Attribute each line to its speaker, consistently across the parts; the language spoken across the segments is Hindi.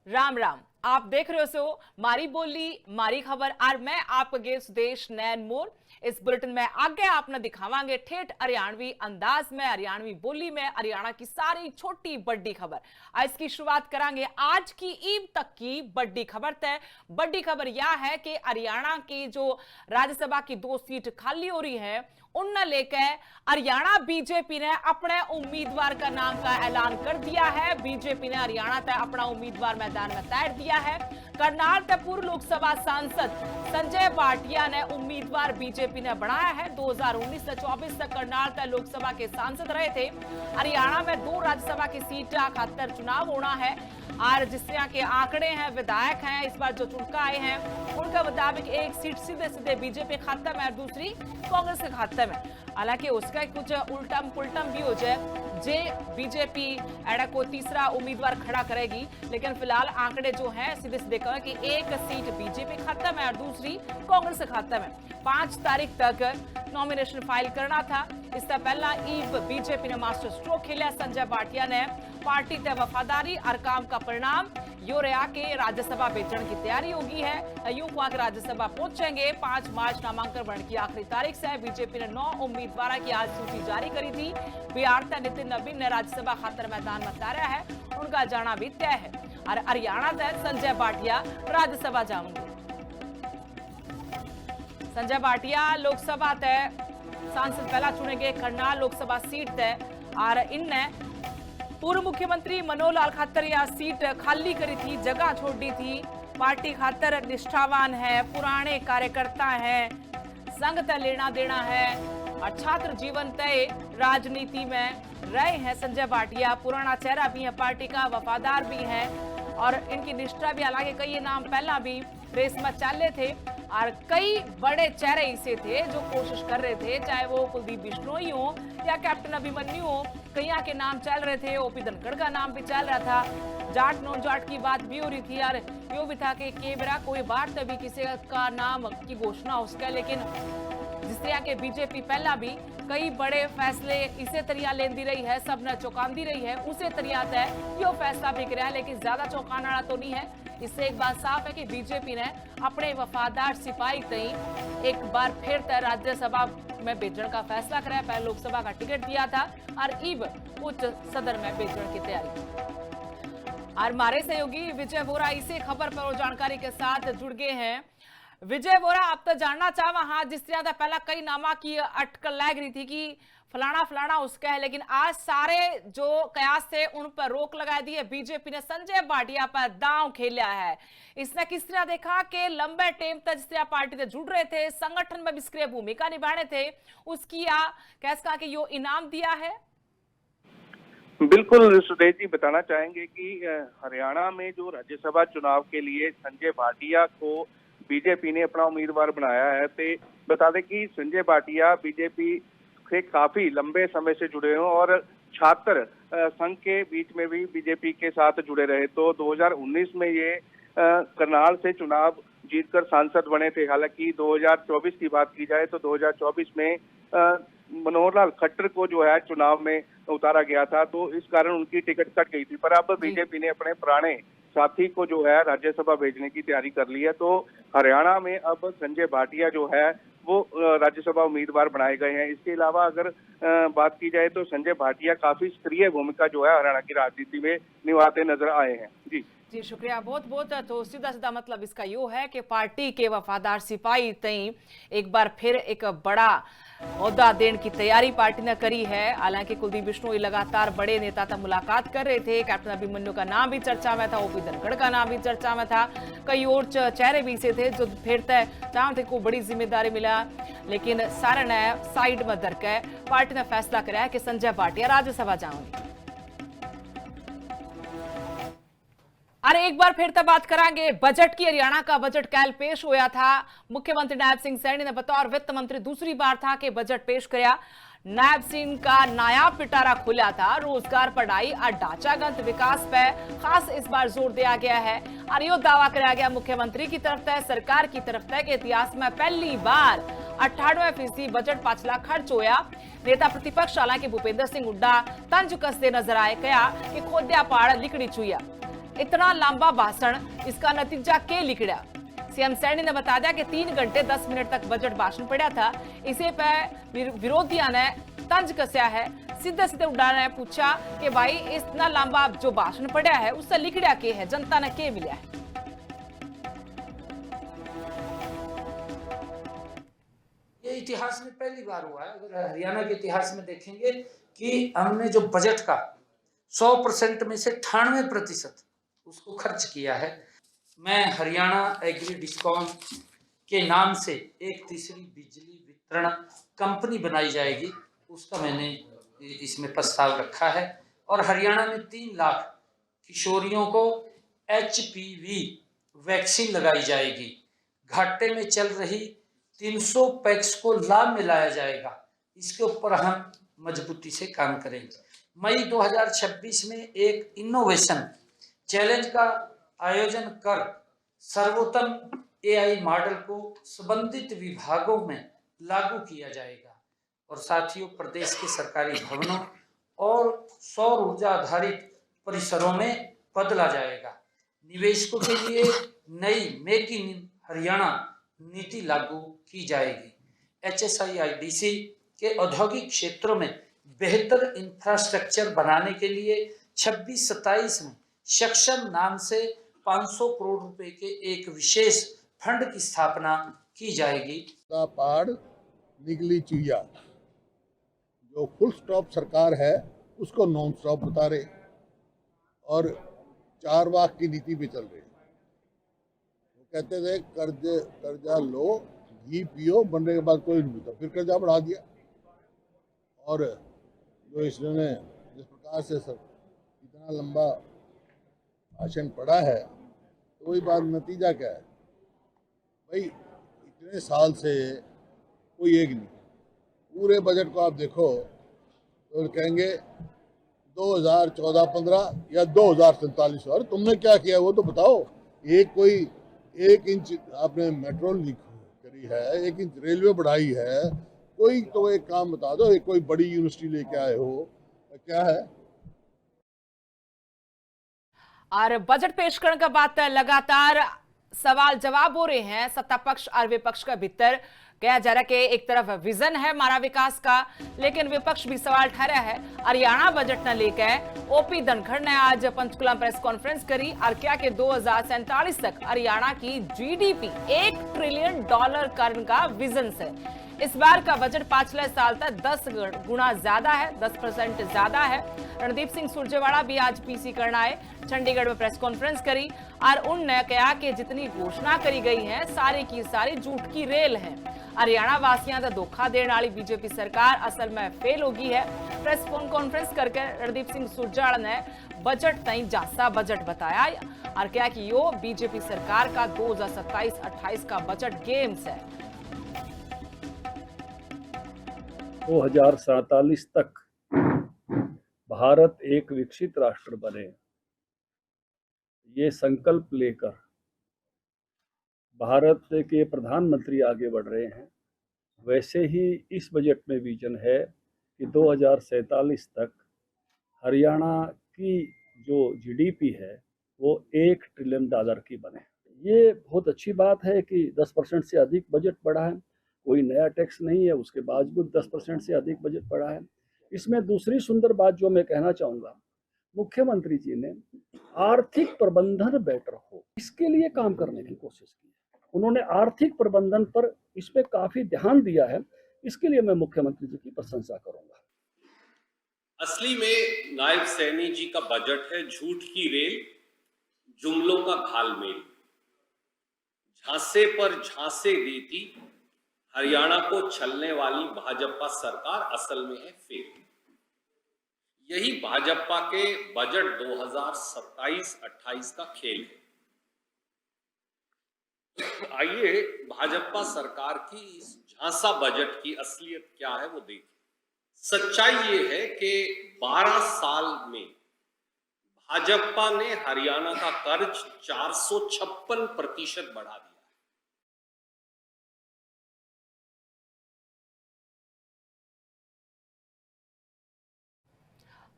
Speaker 1: राम राम। आप देख रहे हो मारी बोली मारी खबर और मैं आपका गेस्ट सुदेश नैन मोर। इस बुलेटिन में आगे आपने दिखावांगे ठेठ हरियाणवी अंदाज में, हरियाणवी बोली में हरियाणा की सारी छोटी बड़ी खबर। आज की शुरुआत करांगे आज की ईद तक की बड़ी खबर तय। बड़ी खबर यह है कि हरियाणा की जो राज्यसभा की 2 सीट खाली हो रही है उनने लेकर हरियाणा बीजेपी ने अपने उम्मीदवार का नाम का ऐलान कर दिया है। बीजेपी ने हरियाणा तक अपना उम्मीदवार मैदान में तैर दिया है। करनाल तक पूर्व लोकसभा सांसद संजय भाटिया ने उम्मीदवार बीजेपी ने बनाया है। 2019 से 24 तक करनाल तक लोकसभा के सांसद रहे थे। हरियाणा में 2 राज्यसभा की सीट खातर चुनाव होना है और जिस तरह के आंकड़े हैं, विधायक हैं इस बार जो चुनकर आए हैं उनके मुताबिक एक सीट सीधे सीधे बीजेपी खाते में और दूसरी कांग्रेस के खाते में। हालांकि उसका कुछ उल्टम पुल्टम भी हो जाए जे बीजेपी एडा को तीसरा उम्मीदवार खड़ा करेगी, लेकिन फिलहाल आंकड़े जो हैं सीधे सीधे कहें कि एक सीट बीजेपी खाते में और दूसरी कांग्रेस के खाते में। 5 तारीख तक नॉमिनेशन फाइल करना था। इससे पहला ईव बीजेपी ने मास्टर स्ट्रोक खेला। संजय भाटिया ने पार्टी ते वफादारी और काम का परिणाम यो रहा के राज्यसभा भेजने की तैयारी होगी है। यूं हुआ कि राज्यसभा पहुंचेंगे। 5 मार्च नामांकन भरने की आखिरी तारीख से बीजेपी ने 9 उम्मीदवारों की आज सूची जारी करी थी। बिहार तक नितिन नवीन ने राज्यसभा खातर मैदान में उतारा है, उनका जाना भी तय है। और हरियाणा तक संजय भाटिया राज्यसभा जाएंगे। संजय भाटिया लोकसभा तय सांसद पहला चुने गए। करनाल लोकसभा सीट तय और इनने पूर्व मुख्यमंत्री मनोहर लाल खातर यह सीट खाली करी थी, जगह छोड़ दी थी। पार्टी खातर निष्ठावान है, पुराने कार्यकर्ता हैं, संघ तय लेना देना है और छात्र जीवन तय राजनीति में रहे हैं। संजय भाटिया पुराना चेहरा भी है, पार्टी का वफादार भी है और इनकी निष्ठा भी। हालांकि कई नाम पहला भी रेस में चले थे और कई बड़े चेहरे ऐसे थे जो कोशिश कर रहे थे, चाहे वो कुलदीप बिश्नोई हो या कैप्टन अभिमन्यु हो। कईया के नाम चल रहे थे, ओपी धनखड़ का नाम भी चल रहा था। जाट नॉन जाट की बात भी हो रही थी और यो भी था कि केबरा कोई बार तभी किसी का नाम की घोषणा हो सके। लेकिन जिस तरह के बीजेपी पहला भी कई बड़े फैसले इसे तरिया लेंदी रही है, सब ने चौंकांदी रही है, उसे तरिया है यो फैसला भी कराया, लेकिन ज्यादा चौंकाने वाला तो नहीं है। इससे एक बात साफ है कि बीजेपी ने अपने वफादार सिपाही तई एक बार फिर तय राज्यसभा में भेजने का फैसला कराया। पहले लोकसभा का टिकट दिया था और इब उच्च सदन में भेजने की तैयारी। और हमारे सहयोगी विजय वोरा इसी खबर पर और जानकारी के साथ जुड़ गए हैं। विजय वोरा, आप तो जानना चाहवा, हाँ जिस तरह पहला कई नामा की अटकल लग रही थी कि फलाना फलाना उसका है, लेकिन आज सारे जो कयास थे उन पर रोक लगा दी है। बीजेपी ने संजय भाटिया पर दांव खेला है। इसने किस तरह देखा कि लंबे टाइम तक जिस तरह पार्टी से जुड़ रहे थे, संगठन में भी सक्रिय भूमिका निभाने थे, उसकी कैसा कि यो इनाम दिया है।
Speaker 2: बिल्कुल सुदेश जी, बताना चाहेंगे कि हरियाणा में जो राज्यसभा चुनाव के लिए संजय भाटिया को बीजेपी ने अपना उम्मीदवार बनाया है। तो बता दें कि संजय भाटिया बीजेपी से काफी लंबे समय से जुड़े हैं और छात्र संघ के बीच में भी बीजेपी के साथ जुड़े रहे। तो 2019 में ये करनाल से चुनाव जीतकर सांसद बने थे। हालांकि 2024 की बात की जाए तो 2024 में मनोहर लाल खट्टर को जो है चुनाव में उतारा गया था, तो इस कारण उनकी टिकट कट गई थी। पर अब बीजेपी ने अपने पुराने साथी को जो है राज्यसभा भेजने की तैयारी कर ली है। तो हरियाणा में अब संजय भाटिया जो है वो राज्यसभा उम्मीदवार बनाए गए हैं। इसके अलावा अगर बात की जाए तो संजय भाटिया काफी सक्रिय भूमिका जो है हरियाणा की राजनीति में निभाते नजर आए हैं। जी
Speaker 1: शुक्रिया बहुत बहुत। तो सीधा सीधा मतलब इसका यो है कि पार्टी के वफादार सिपाही तई एक बार फिर एक बड़ा ओहदा देने की तैयारी पार्टी ने करी है। हालांकि कुलदीप बिश्नोई लगातार बड़े नेता तक मुलाकात कर रहे थे। कैप्टन अभिमन्यु का नाम भी चर्चा में था, ओपी धनखड़ का नाम भी चर्चा में था। कई और चेहरे भी ऐसे थे जो फिर तय चाहते को बड़ी जिम्मेदारी मिला, लेकिन सारे ने साइड में धरकर पार्टी ने फैसला कराया कि संजय भाटिया राज्यसभा जाएंगे। अरे एक बार फिर तक बात करांगे बजट की। हरियाणा का बजट कल पेश होया था। मुख्यमंत्री नायब सिंह सैनी ने बतौर वित्त मंत्री दूसरी बार था कि बजट पेश कराया। नायब सिंह का नया पिटारा खुला था। रोजगार, पढ़ाई और ढांचागत विकास पर खास इस बार जोर दिया गया है और यो दावा कराया गया मुख्यमंत्री की तरफ से, सरकार की तरफ से कि इतिहास में पहली बार 98% बजट 5 लाख खर्च होया। नेता प्रतिपक्ष हालांकि भूपेंद्र सिंह हुड्डा तंज कसते नजर आए, कहा कि खोद्या पहाड़ लिकड़ी चुया। इतना लंबा भाषण, इसका नतीजा के लिखड़ा। सीएम सैनी ने बता दिया कि 3 घंटे 10 मिनट तक बजट भाषण पड़ा था। इसे पे विरोधियों ने तंज कसया है, सीधे सीधे उड़ाना है, पूछा कि भाई इतना लंबा जो भाषण पड़ा है उससे लिखड़ा के है, जनता ने के मिला है।
Speaker 3: ये इतिहास में पहली बार हुआ है। अगर हरियाणा के इतिहास में देखेंगे कि हमने जो बजट का 100% में से 98% उसको खर्च किया है। मैं हरियाणा एग्री डिस्कॉम के नाम से एक तीसरी बिजली वितरण कंपनी बनाई जाएगी, उसका मैंने इसमें प्रस्ताव रखा है। और हरियाणा में 3 लाख किशोरियों को HPV वैक्सीन लगाई जाएगी। घाटे में चल रही 300 पैक्स को लाभ मिलाया जाएगा। इसके ऊपर हम मजबूती से काम करेंगे। मई 2026 में एक इनोवेशन चैलेंज का आयोजन कर सर्वोत्तम AI मॉडल को संबंधित विभागों में लागू किया जाएगा। और साथियों, प्रदेश के सरकारी भवनों और सौर ऊर्जा आधारित परिसरों में बदला जाएगा। निवेशकों के लिए नई मेक इन हरियाणा नीति लागू की जाएगी। HSIIDC के औद्योगिक क्षेत्रों में बेहतर इंफ्रास्ट्रक्चर बनाने के लिए 26-27 में सक्षम नाम से 500 करोड़ रुपए के एक विशेष फंड की स्थापना की जाएगी।
Speaker 4: पहाड़ निकली चुहिया, जो फुल स्टॉप सरकार है उसको नॉन स्टॉप बता रहे और 4 वाक की नीति पे चल रहे। वो कहते थे कर्जा लो, घी पियो, बनने के बाद कोई नहीं पीता, फिर कर्जा बढ़ा दिया। और जो इसने जिस प्रकार से सब इतना लंबा भाषण पड़ा है, तो वही बात, नतीजा क्या है भाई? इतने साल से कोई एक नहीं। पूरे बजट को आप देखो तो कहेंगे 2014-15 या 2047। और तुमने क्या किया वो तो बताओ। कोई 1 इंच आपने मेट्रो करी है, 1 इंच रेलवे बढ़ाई है, कोई तो एक काम बता दो। कोई बड़ी यूनिवर्सिटी लेके आए हो, क्या है?
Speaker 1: और बजट पेश करने के बाद लगातार सवाल जवाब हो रहे हैं सत्ता पक्ष और विपक्ष का भीतर। कहा जा रहा है कि एक तरफ विजन है हमारा विकास का, लेकिन विपक्ष भी सवाल ठहरा है। हरियाणा बजट न लेकर ओपी धनखड़ ने आज पंचकुला प्रेस कॉन्फ्रेंस करी और क्या कि 2047 तक हरियाणा की GDP $1 ट्रिलियन करने का विजन से। इस बार का बजट पिछले साल तक 10 गुना ज्यादा है, 10% ज्यादा है। रणदीप सिंह सुरजेवाला भी आज PC करना आए, चंडीगढ़ में प्रेस कॉन्फ्रेंस करी और उनने कहा कि जितनी घोषणा करी गई है सारी की सारी झूठ की रेल है। हरियाणा वासियों का धोखा देने वाली बीजेपी सरकार असल में फेल होगी है। प्रेस कॉन्फ्रेंस करके रणदीप सिंह सुरजेवाला ने बजट तई जासा बजट बताया और क्या कि यो बीजेपी सरकार का 2027-28 का बजट गेम्स है।
Speaker 5: 2047 तक भारत एक विकसित राष्ट्र बने, ये संकल्प लेकर भारत के प्रधानमंत्री आगे बढ़ रहे हैं। वैसे ही इस बजट में विजन है कि 2047 तक हरियाणा की जो GDP है वो $1 ट्रिलियन की बने। ये बहुत अच्छी बात है कि 10% से अधिक बजट बढ़ा है। कोई नया टैक्स नहीं है, उसके बावजूद 10% से अधिक बजट बढ़ा है। इसमें दूसरी सुंदर बात जो मैं कहना चाहूँगा, मुख्यमंत्री जी ने आर्थिक प्रबंधन बेटर हो, इसके लिए काम करने की कोशिश की। उन्होंने आर्थिक प्रबंधन पर इस पे काफी ध्यान दिया है, इसके लिए मैं मुख्यमंत्री जी की प्रशंसा करूंगा।
Speaker 6: असली में नायब सैनी जी का बजट है झूठ की रेल, जुमलों का घालमेल। झांसे पर झांसे देती हरियाणा को छलने वाली भाजपा सरकार असल में है फेल। यही भाजपा के बजट 2027-28 का खेल है। आइए भाजपा सरकार की इस झांसा बजट की असलियत क्या है वो देखें। सच्चाई ये है कि 12 साल में भाजपा ने हरियाणा का कर्ज 456% बढ़ा दिया।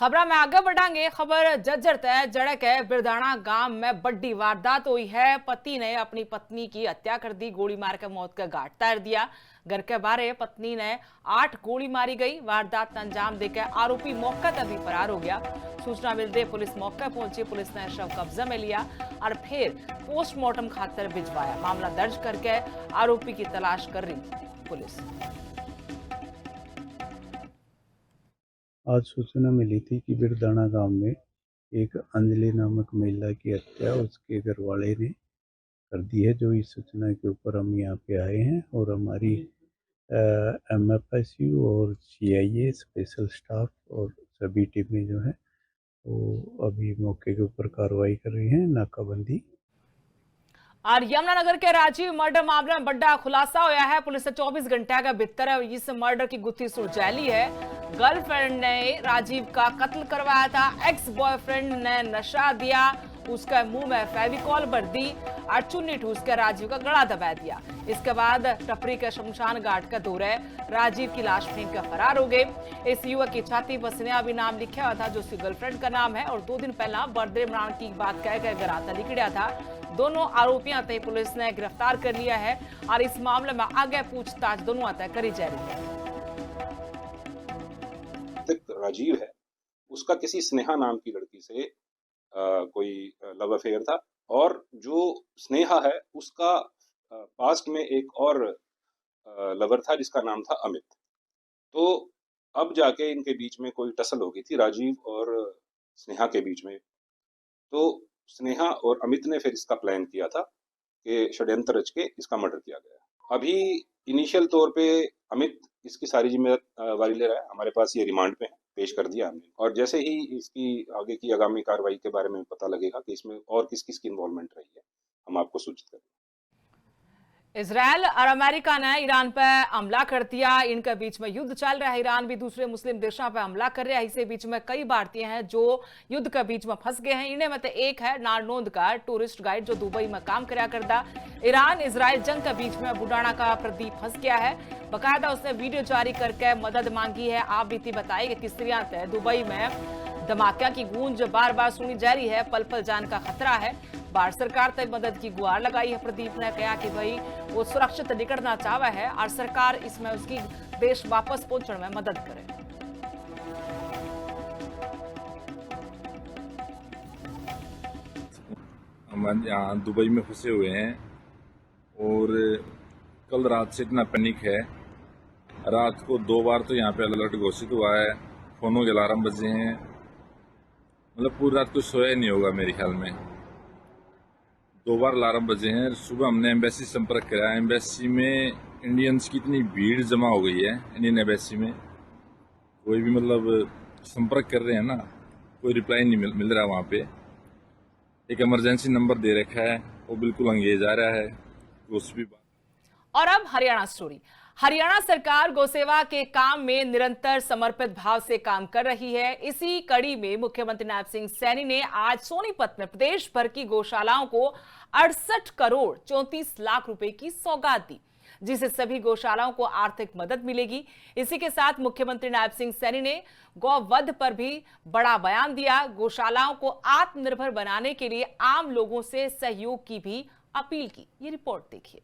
Speaker 1: खबर में आगे बढ़ांगे। खबर जज्जर तय जड़क है बिरधाना गांव में बड़ी वारदात हुई है। पति ने अपनी पत्नी की हत्या कर दी, गोली मार के मौत का घाट उतार दिया। घर के बाहर पत्नी ने 8 गोली मारी गई। वारदात का अंजाम देकर आरोपी मौके पर भी फरार हो गया। सूचना मिलते पुलिस मौके पहुंची। पुलिस ने शव कब्जे में लिया और फिर पोस्टमार्टम खातर भिजवाया। मामला दर्ज करके आरोपी की तलाश कर रही पुलिस।
Speaker 7: आज सूचना मिली थी कि बिरदाना गांव में एक अंजलि नामक महिला की हत्या उसके घर वाले ने कर दी है। जो इस सूचना के ऊपर हम यहाँ पे आए हैं और हमारी MFSU और CIA स्पेशल स्टाफ और सभी टीमें जो है वो अभी मौके के ऊपर कार्रवाई कर रही हैं, नाकाबंदी।
Speaker 1: और यमुनानगर के राजीव मर्डर मामले में बड़ा खुलासा होया है। पुलिस ने 24 घंटे का भीतर इस मर्डर की गुत्थी सुलझाई है। गर्लफ्रेंड ने राजीव का कत्ल करवाया था। एक्स बॉयफ्रेंड ने नशा दिया, उसके मुंह में फेविकॉल भर दी और चुन्नी ठूस कर राजीव का गला दबा दिया। इसके बाद टपरी के शमशान घाट का दौरे राजीव की लाश फेंक कर फरार हो गए। इस युवक की छाती पर स्नेहा भी नाम लिखा हुआ था, जो उसकी गर्लफ्रेंड का नाम है, और 2 दिन पहला बर्थडे मनाने की बात कह कर घर आता निकलिया था। दोनों आरोपियों तय पुलिस ने गिरफ्तार कर लिया है और इस मामले में आगे पूछताछ दोनों तय करी जा रही है।
Speaker 8: राजीव है, उसका किसी स्नेहा नाम की लड़की से कोई लव अफेयर था, और जो स्नेहा है उसका पास्ट में एक और लवर था जिसका नाम था अमित। तो अब जाके इनके बीच में कोई टसल हो गई थी राजीव और स्नेहा के बीच में। तो स्नेहा और अमित ने फिर इसका प्लान किया था कि षड्यंत्र रच के इसका मर्डर किया गया। अभी इनिशियल तौर पे अमित इसकी सारी जिम्मेदारी ले रहा है। हमारे पास ये रिमांड पे है, पेश कर दिया हमने, और जैसे ही इसकी आगे की आगामी कार्रवाई के बारे में पता लगेगा कि इसमें और किस किस की इन्वॉल्वमेंट रही है, हम आपको सूचित करेंगे।
Speaker 1: इजराइल और अमेरिका ने ईरान पर हमला कर दिया। इनके बीच में युद्ध चल रहा है। ईरान भी दूसरे मुस्लिम देशों पर हमला कर रहा है। इसी बीच में कई भारतीय हैं जो युद्ध के बीच में फंस गए हैं। इन्हें में एक है नारनौंद का टूरिस्ट गाइड जो दुबई में काम कराया करता। ईरान इजराइल जंग के बीच में बुढ़ाना का प्रदीप फंस गया है। बाकायदा उसने वीडियो जारी करके मदद मांगी है। आप बीती बताई कि किस तरह से दुबई में धमाका की गूंज बार बार सुनी जा रही है। पल पल जान का खतरा है। भारत सरकार तक मदद की गुहार लगाई है। प्रदीप ने कहा कि भाई वो सुरक्षित निकलना चाहता है और सरकार इसमें उसकी देश वापस पहुंचने में मदद करे।
Speaker 9: हम यहाँ दुबई में फंसे हुए हैं और कल रात से इतना पैनिक है। रात को 2 बार तो यहाँ पे अलर्ट घोषित हुआ है, फोनों के अलार्म बजे हैं। मतलब पूरी रात कुछ सोया नहीं होगा मेरे ख्याल में। 2 बार अलार्म बजे हैं। सुबह हमने एम्बेसी संपर्क किया। एम्बेसी में इंडियंस की इतनी भीड़ जमा हो गई है, इंडियन एम्बेसी में कोई भी मतलब संपर्क कर रहे हैं ना, कोई रिप्लाई नहीं मिल रहा। वहाँ पे एक इमरजेंसी नंबर दे रखा है, वो बिल्कुल अंगेज आ रहा है। उस भी
Speaker 1: और अब हरियाणा स्टोरी। हरियाणा सरकार गौसेवा के काम में निरंतर समर्पित भाव से काम कर रही है। इसी कड़ी में मुख्यमंत्री नायब सिंह सैनी ने आज सोनीपत में प्रदेश भर की गौशालाओं को 68 करोड़ 34 लाख रुपए की सौगात दी, जिससे सभी गौशालाओं को आर्थिक मदद मिलेगी। इसी के साथ मुख्यमंत्री नायब सिंह सैनी ने गौवध पर भी बड़ा बयान दिया। गौशालाओं को आत्मनिर्भर बनाने के लिए आम लोगों से सहयोग की भी अपील की। ये रिपोर्ट देखिए।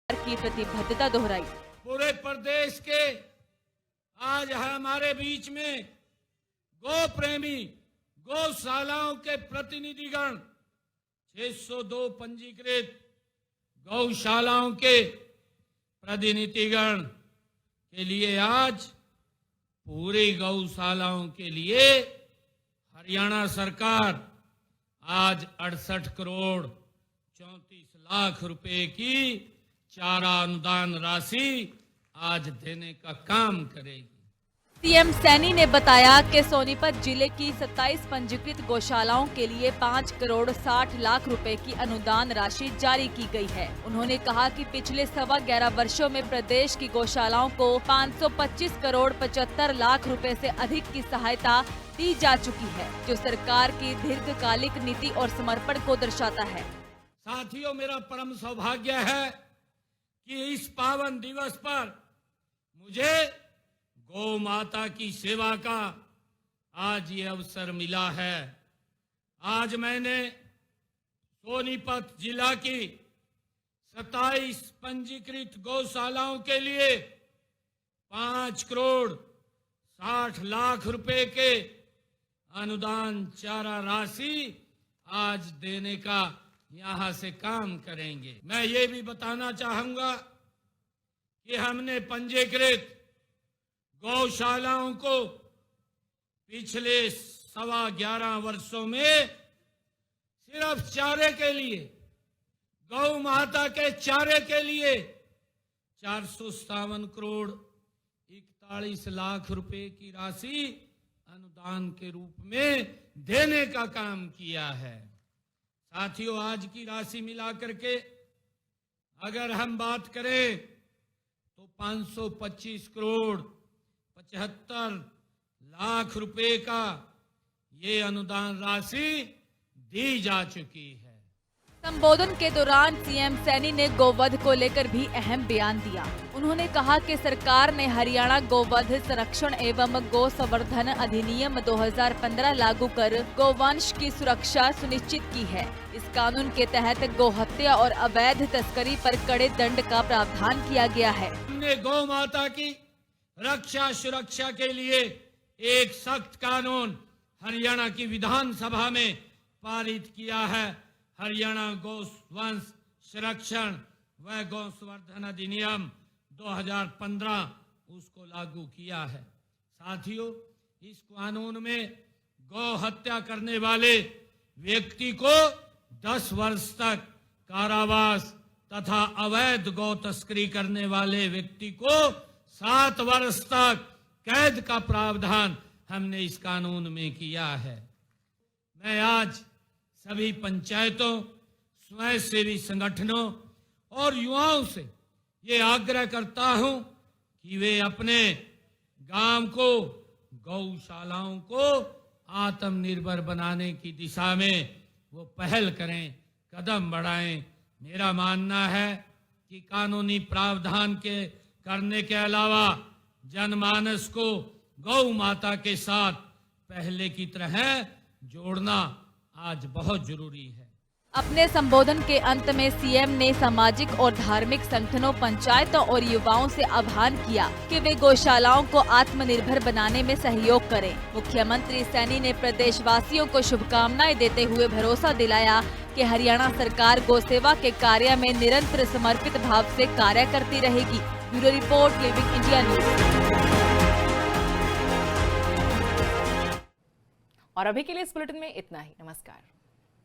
Speaker 10: की प्रतिबद्धता दोहराई।
Speaker 11: पूरे प्रदेश के आज हमारे बीच में गौ प्रेमी गौशालाओं के प्रतिनिधिगण 602 पंजीकृत गौशालाओं के प्रतिनिधिगण के लिए आज पूरी गौशालाओं के लिए हरियाणा सरकार आज 68 करोड़ 34 लाख रुपए की चारा अनुदान राशि आज देने का काम करेगी।
Speaker 10: सीएम सैनी ने बताया कि सोनीपत जिले की 27 पंजीकृत गौशालाओं के लिए 5 करोड़ 60 लाख रुपए की अनुदान राशि जारी की गई है। उन्होंने कहा कि पिछले 11.25 वर्षों में प्रदेश की गौशालाओं को 525 करोड़ 75 लाख रुपए से अधिक की सहायता दी जा चुकी है, जो सरकार की दीर्घकालिक नीति और समर्पण को दर्शाता है।
Speaker 11: साथियों, मेरा परम सौभाग्य है कि इस पावन दिवस पर मुझे गौ माता की सेवा का आज ये अवसर मिला है। आज मैंने सोनीपत जिला की 27 पंजीकृत गौशालाओं के लिए 5 करोड़ 60 लाख रुपए के अनुदान चारा राशि आज देने का यहां से काम करेंगे। मैं ये भी बताना चाहूंगा कि हमने पंजीकृत गौशालाओं को पिछले 11.25 वर्षों में सिर्फ चारे के लिए, गौ माता के चारे के लिए 457 करोड़ 41 लाख रुपए की राशि अनुदान के रूप में देने का काम किया है। साथियों, आज की राशि मिलाकर के अगर हम बात करें तो 525 करोड़ 75 लाख रुपए का ये अनुदान राशि दी जा चुकी है।
Speaker 10: संबोधन के दौरान सीएम सैनी ने गोवध को लेकर भी अहम बयान दिया। उन्होंने कहा कि सरकार ने हरियाणा गोवध संरक्षण एवं गौ संवर्धन अधिनियम 2015 लागू कर गोवंश की सुरक्षा सुनिश्चित की है। इस कानून के तहत गौ हत्या और अवैध तस्करी पर कड़े दंड का प्रावधान किया गया है।
Speaker 11: हमने गौ माता की रक्षा सुरक्षा के लिए एक सख्त कानून हरियाणा की विधानसभा में पारित किया है। हरियाणा गौवंश संरक्षण व गौ संवर्धन अधिनियम 2015 उसको लागू किया है। साथियों, इस कानून में गौ हत्या करने वाले व्यक्ति को 10 वर्ष तक कारावास तथा अवैध गौ तस्करी करने वाले व्यक्ति को 7 वर्ष तक कैद का प्रावधान हमने इस कानून में किया है। मैं आज सभी पंचायतों, स्वयंसेवी संगठनों और युवाओं से ये आग्रह करता हूं कि वे अपने गांव को, गौशालाओं को आत्मनिर्भर बनाने की दिशा में वो पहल करें, कदम बढ़ाएं। मेरा मानना है कि कानूनी प्रावधान के करने के अलावा जनमानस को गौ माता के साथ पहले की तरह जोड़ना आज बहुत जरूरी है।
Speaker 10: अपने संबोधन के अंत में सीएम ने सामाजिक और धार्मिक संगठनों, पंचायतों और युवाओं से आह्वान किया कि वे गौशालाओं को आत्मनिर्भर बनाने में सहयोग करें। मुख्यमंत्री सैनी ने प्रदेशवासियों को शुभकामनाएं देते हुए भरोसा दिलाया कि हरियाणा सरकार गौ सेवा के कार्य में निरंतर समर्पित भाव से कार्य करती रहेगी। Bureau report, living India news.
Speaker 1: और अभी के लिए इस बुलेटिन में इतना ही। नमस्कार।